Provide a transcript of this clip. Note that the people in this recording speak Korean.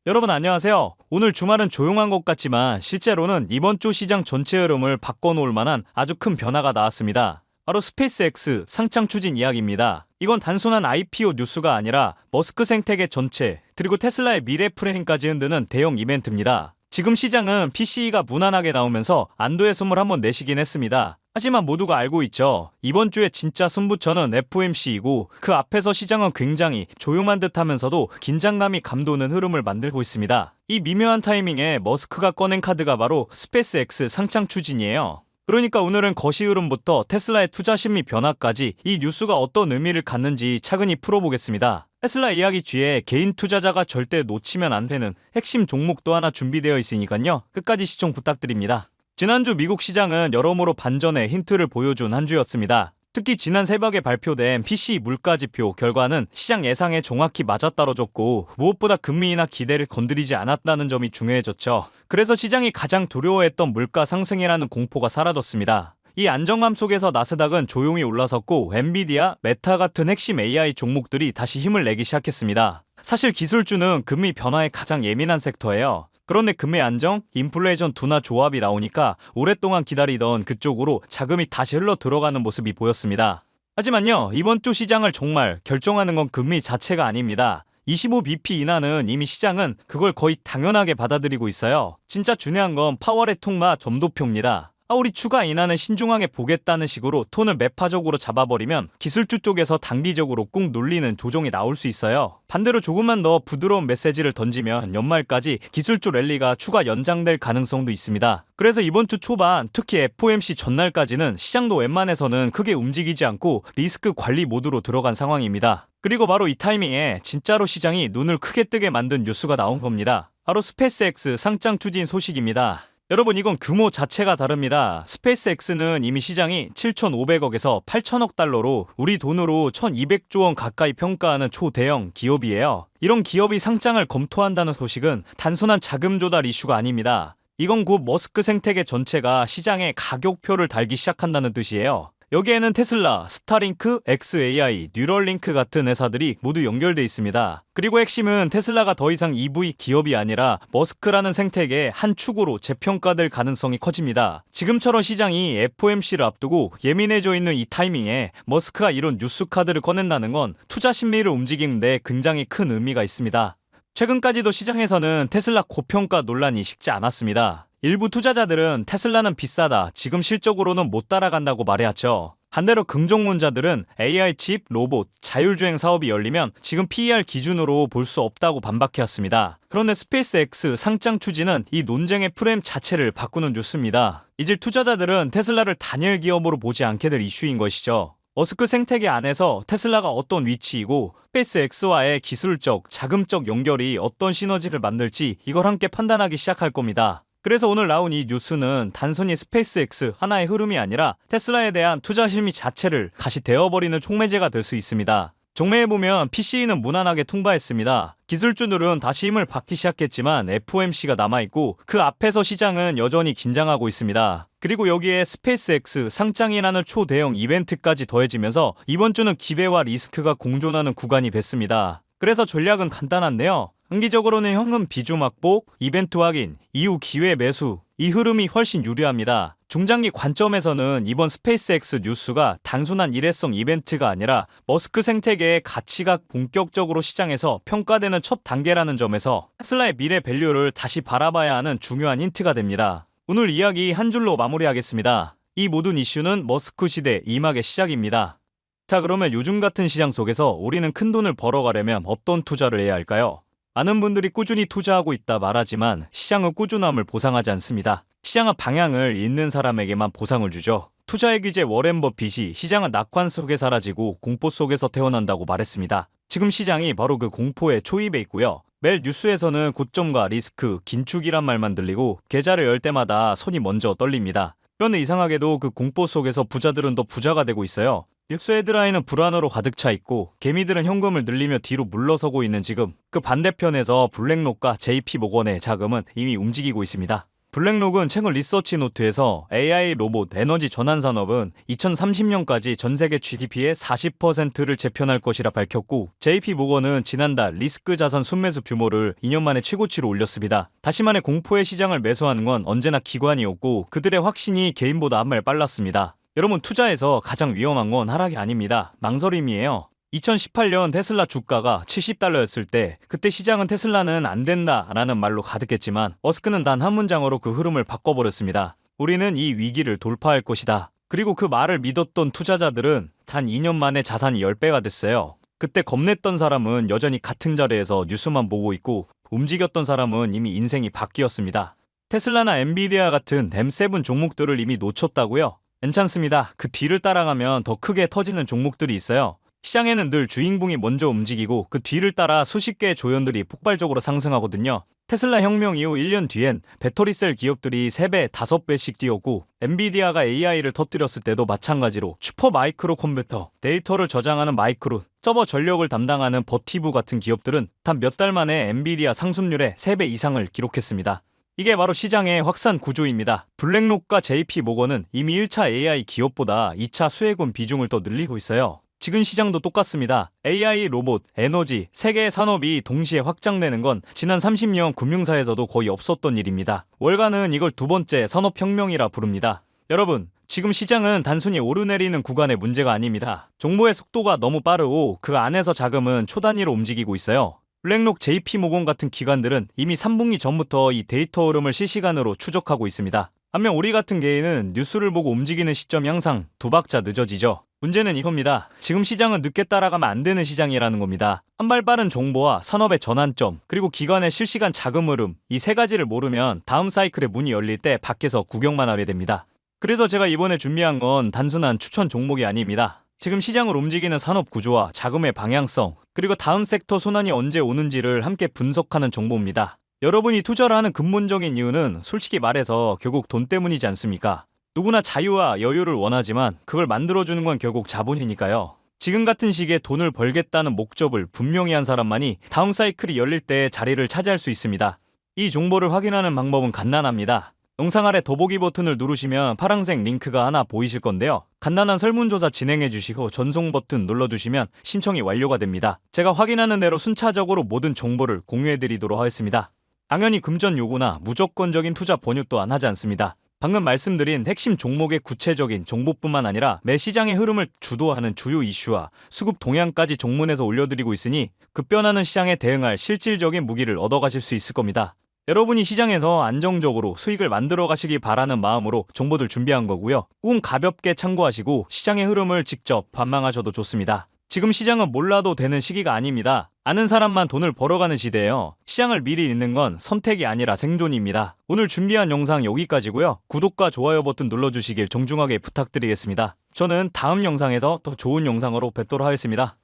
여러분 안녕하세요. 오늘 주말은 조용한 것 같지만 실제로는 이번 주 시장 전체 흐름을 바꿔놓을 만한 아주 큰 변화가 나왔습니다. 바로 스페이스X 상장 추진 이야기입니다. 이건 단순한 IPO 뉴스가 아니라 머스크 생태계 전체 그리고 테슬라의 미래 프레임까지 흔드는 대형 이벤트입니다. 지금 시장은 PCE가 무난하게 나오면서 안도의 숨을 한번 내쉬긴 했습니다. 하지만 모두가 알고 있죠. 이번 주에 진짜 승부처는 FOMC이고 그 앞에서 시장은 굉장히 조용한 듯 하면서도 긴장감이 감도는 흐름을 만들고 있습니다. 이 미묘한 타이밍에 머스크가 꺼낸 카드가 바로 스페이스X 상장 추진이에요. 그러니까 오늘은 거시 흐름부터 테슬라의 투자 심리 변화까지 이 뉴스가 어떤 의미를 갖는지 차근히 풀어보겠습니다. 테슬라 이야기 뒤에 개인 투자자가 절대 놓치면 안 되는 핵심 종목도 하나 준비되어 있으니까요. 끝까지 시청 부탁드립니다. 지난주 미국 시장은 여러모로 반전의 힌트를 보여준 한 주였습니다. 특히 지난 새벽에 발표된 PCE 물가지표 결과는 시장 예상에 정확히 맞아떨어졌고 무엇보다 금리 인하 기대를 건드리지 않았다는 점이 중요해졌죠. 그래서 시장이 가장 두려워했던 물가 상승이라는 공포가 사라졌습니다. 이 안정감 속에서 나스닥은 조용히 올라섰고 엔비디아, 메타 같은 핵심 AI 종목들이 다시 힘을 내기 시작했습니다. 사실 기술주는 금리 변화에 가장 예민한 섹터예요. 그런데 금리 안정, 인플레이션 둔화 조합이 나오니까 오랫동안 기다리던 그쪽으로 자금이 다시 흘러 들어가는 모습이 보였습니다. 하지만요, 이번 주 시장을 정말 결정하는 건 금리 자체가 아닙니다. 25bp 인하는 이미 시장은 그걸 거의 당연하게 받아들이고 있어요. 진짜 중요한 건 파월의 통마 점도표입니다. 우리 추가 인하는 신중하게 보겠다는 식으로 톤을 매파적으로 잡아버리면 기술주 쪽에서 단기적으로 꾹 눌리는 조정이 나올 수 있어요. 반대로 조금만 더 부드러운 메시지를 던지면 연말까지 기술주 랠리가 추가 연장될 가능성도 있습니다. 그래서 이번 주 초반 특히 FOMC 전날까지는 시장도 웬만해서는 크게 움직이지 않고 리스크 관리 모드로 들어간 상황입니다. 그리고 바로 이 타이밍에 진짜로 시장이 눈을 크게 뜨게 만든 뉴스가 나온 겁니다. 바로 스페이스X 상장 추진 소식입니다. 여러분 이건 규모 자체가 다릅니다. 스페이스X는 이미 시장이 7,500억에서 8천억 달러로 우리 돈으로 1,200조 원 가까이 평가하는 초대형 기업이에요. 이런 기업이 상장을 검토한다는 소식은 단순한 자금 조달 이슈가 아닙니다. 이건 곧 머스크 생태계 전체가 시장에 가격표를 달기 시작한다는 뜻이에요. 여기에는 테슬라, 스타링크, xAI, 뉴럴링크 같은 회사들이 모두 연결돼 있습니다. 그리고 핵심은 테슬라가 더 이상 EV 기업이 아니라 머스크라는 생태계의 한 축으로 재평가될 가능성이 커집니다. 지금처럼 시장이 FOMC를 앞두고 예민해져 있는 이 타이밍에 머스크가 이런 뉴스 카드를 꺼낸다는 건 투자 심리를 움직이는데 굉장히 큰 의미가 있습니다. 최근까지도 시장에서는 테슬라 고평가 논란이 식지 않았습니다. 일부 투자자들은 테슬라는 비싸다, 지금 실적으로는 못 따라간다고 말해왔죠. 반대로 긍정론자들은 AI 칩, 로봇, 자율주행 사업이 열리면 지금 PER 기준으로 볼 수 없다고 반박해왔습니다. 그런데 스페이스X 상장 추진은 이 논쟁의 프레임 자체를 바꾸는 뉴스입니다. 이제 투자자들은 테슬라를 단일 기업으로 보지 않게 될 이슈인 것이죠. 머스크 생태계 안에서 테슬라가 어떤 위치이고 스페이스X와의 기술적, 자금적 연결이 어떤 시너지를 만들지 이걸 함께 판단하기 시작할 겁니다. 그래서 오늘 나온 이 뉴스는 단순히 스페이스X 하나의 흐름이 아니라 테슬라에 대한 투자 심리 자체를 다시 데워버리는 촉매제가 될 수 있습니다. 종매해보면 PCE는 무난하게 통과했습니다. 기술주들은 다시 힘을 받기 시작했지만 FOMC가 남아있고 그 앞에서 시장은 여전히 긴장하고 있습니다. 그리고 여기에 스페이스X 상장이라는 초대형 이벤트까지 더해지면서 이번 주는 기대와 리스크가 공존하는 구간이 됐습니다. 그래서 전략은 간단한데요. 단기적으로는 현금 비중 확보, 이벤트 확인, 이후 기회 매수, 이 흐름이 훨씬 유리합니다. 중장기 관점에서는 이번 스페이스X 뉴스가 단순한 일회성 이벤트가 아니라 머스크 생태계의 가치가 본격적으로 시장에서 평가되는 첫 단계라는 점에서 테슬라의 미래 밸류를 다시 바라봐야 하는 중요한 힌트가 됩니다. 오늘 이야기 한 줄로 마무리하겠습니다. 이 모든 이슈는 머스크 시대 이막의 시작입니다. 자, 그러면 요즘 같은 시장 속에서 우리는 큰 돈을 벌어가려면 어떤 투자를 해야 할까요? 많은 분들이 꾸준히 투자하고 있다 말하지만 시장은 꾸준함을 보상하지 않습니다. 시장은 방향을 잃는 사람에게만 보상을 주죠. 투자의 귀재 워렌 버핏이 시장은 낙관 속에 사라지고 공포 속에서 태어난다고 말했습니다. 지금 시장이 바로 그 공포의 초입에 있고요. 매일 뉴스에서는 고점과 리스크, 긴축이란 말만 들리고 계좌를 열 때마다 손이 먼저 떨립니다. 그런데 이상하게도 그 공포 속에서 부자들은 더 부자가 되고 있어요. 뉴스 헤드라인은 불안으로 가득 차 있고 개미들은 현금을 늘리며 뒤로 물러서고 있는 지금 그 반대편에서 블랙록과 JP모건의 자금은 이미 움직이고 있습니다. 블랙록은 최근 리서치 노트에서 AI 로봇 에너지 전환 산업은 2030년까지 전 세계 GDP의 40%를 재편할 것이라 밝혔고, JP 모건은 지난달 리스크 자산 순매수 규모를 2년 만에 최고치로 올렸습니다. 다시 말해 공포의 시장을 매수하는 건 언제나 기관이었고, 그들의 확신이 개인보다 한 발 빨랐습니다. 여러분, 투자에서 가장 위험한 건 하락이 아닙니다. 망설임이에요. 2018년 테슬라 주가가 $70였을 때, 그때 시장은 테슬라는 안 된다라는 말로 가득했지만 머스크는 단 한 문장으로 그 흐름을 바꿔버렸습니다. 우리는 이 위기를 돌파할 것이다. 그리고 그 말을 믿었던 투자자들은 단 2년 만에 자산이 10배가 됐어요. 그때 겁냈던 사람은 여전히 같은 자리에서 뉴스만 보고 있고, 움직였던 사람은 이미 인생이 바뀌었습니다. 테슬라나 엔비디아 같은 M7 종목들을 이미 놓쳤다고요? 괜찮습니다. 그 뒤를 따라가면 더 크게 터지는 종목들이 있어요. 시장에는 늘 주인공이 먼저 움직이고 그 뒤를 따라 수십 개의 조연들이 폭발적으로 상승하거든요. 테슬라 혁명 이후 1년 뒤엔 배터리셀 기업들이 3배, 5배씩 뛰었고, 엔비디아가 AI를 터뜨렸을 때도 마찬가지로 슈퍼 마이크로 컴퓨터, 데이터를 저장하는 마이크론, 서버 전력을 담당하는 버티브 같은 기업들은 단 몇 달 만에 엔비디아 상승률의 3배 이상을 기록했습니다. 이게 바로 시장의 확산 구조입니다. 블랙록과 JP 모건은 이미 1차 AI 기업보다 2차 수혜군 비중을 더 늘리고 있어요. 지금 시장도 똑같습니다. AI, 로봇, 에너지, 세 개의 산업이 동시에 확장되는 건 지난 30년 금융사에서도 거의 없었던 일입니다. 월가는 이걸 두 번째 산업혁명이라 부릅니다. 여러분, 지금 시장은 단순히 오르내리는 구간의 문제가 아닙니다. 정보의 속도가 너무 빠르고 그 안에서 자금은 초단위로 움직이고 있어요. 블랙록, JP모건 같은 기관들은 이미 3분기 전부터 이 데이터 흐름을 실시간으로 추적하고 있습니다. 반면 우리 같은 개인은 뉴스를 보고 움직이는 시점이 항상 두 박자 늦어지죠. 문제는 이겁니다. 지금 시장은 늦게 따라가면 안 되는 시장이라는 겁니다. 한 발 빠른 정보와 산업의 전환점, 그리고 기관의 실시간 자금 흐름, 이 세 가지를 모르면 다음 사이클의 문이 열릴 때 밖에서 구경만 하게 됩니다. 그래서 제가 이번에 준비한 건 단순한 추천 종목이 아닙니다. 지금 시장을 움직이는 산업 구조와 자금의 방향성, 그리고 다음 섹터 순환이 언제 오는지를 함께 분석하는 정보입니다. 여러분이 투자를 하는 근본적인 이유는 솔직히 말해서 결국 돈 때문이지 않습니까? 누구나 자유와 여유를 원하지만 그걸 만들어주는 건 결국 자본이니까요. 지금 같은 시기에 돈을 벌겠다는 목적을 분명히 한 사람만이 다음 사이클이 열릴 때 자리를 차지할 수 있습니다. 이 정보를 확인하는 방법은 간단합니다. 영상 아래 더보기 버튼을 누르시면 파란색 링크가 하나 보이실 건데요. 간단한 설문조사 진행해 주시고 전송 버튼 눌러주시면 신청이 완료가 됩니다. 제가 확인하는 대로 순차적으로 모든 정보를 공유해 드리도록 하겠습니다. 당연히 금전 요구나 무조건적인 투자 권유 또한 하지 않습니다. 방금 말씀드린 핵심 종목의 구체적인 정보뿐만 아니라 매 시장의 흐름을 주도하는 주요 이슈와 수급 동향까지 종문에서 올려드리고 있으니 급변하는 시장에 대응할 실질적인 무기를 얻어가실 수 있을 겁니다. 여러분이 시장에서 안정적으로 수익을 만들어 가시기 바라는 마음으로 정보들 준비한 거고요. 꼭 가볍게 참고하시고 시장의 흐름을 직접 관망하셔도 좋습니다. 지금 시장은 몰라도 되는 시기가 아닙니다. 아는 사람만 돈을 벌어가는 시대예요. 시장을 미리 읽는 건 선택이 아니라 생존입니다. 오늘 준비한 영상 여기까지고요. 구독과 좋아요 버튼 눌러주시길 정중하게 부탁드리겠습니다. 저는 다음 영상에서 더 좋은 영상으로 뵙도록 하겠습니다.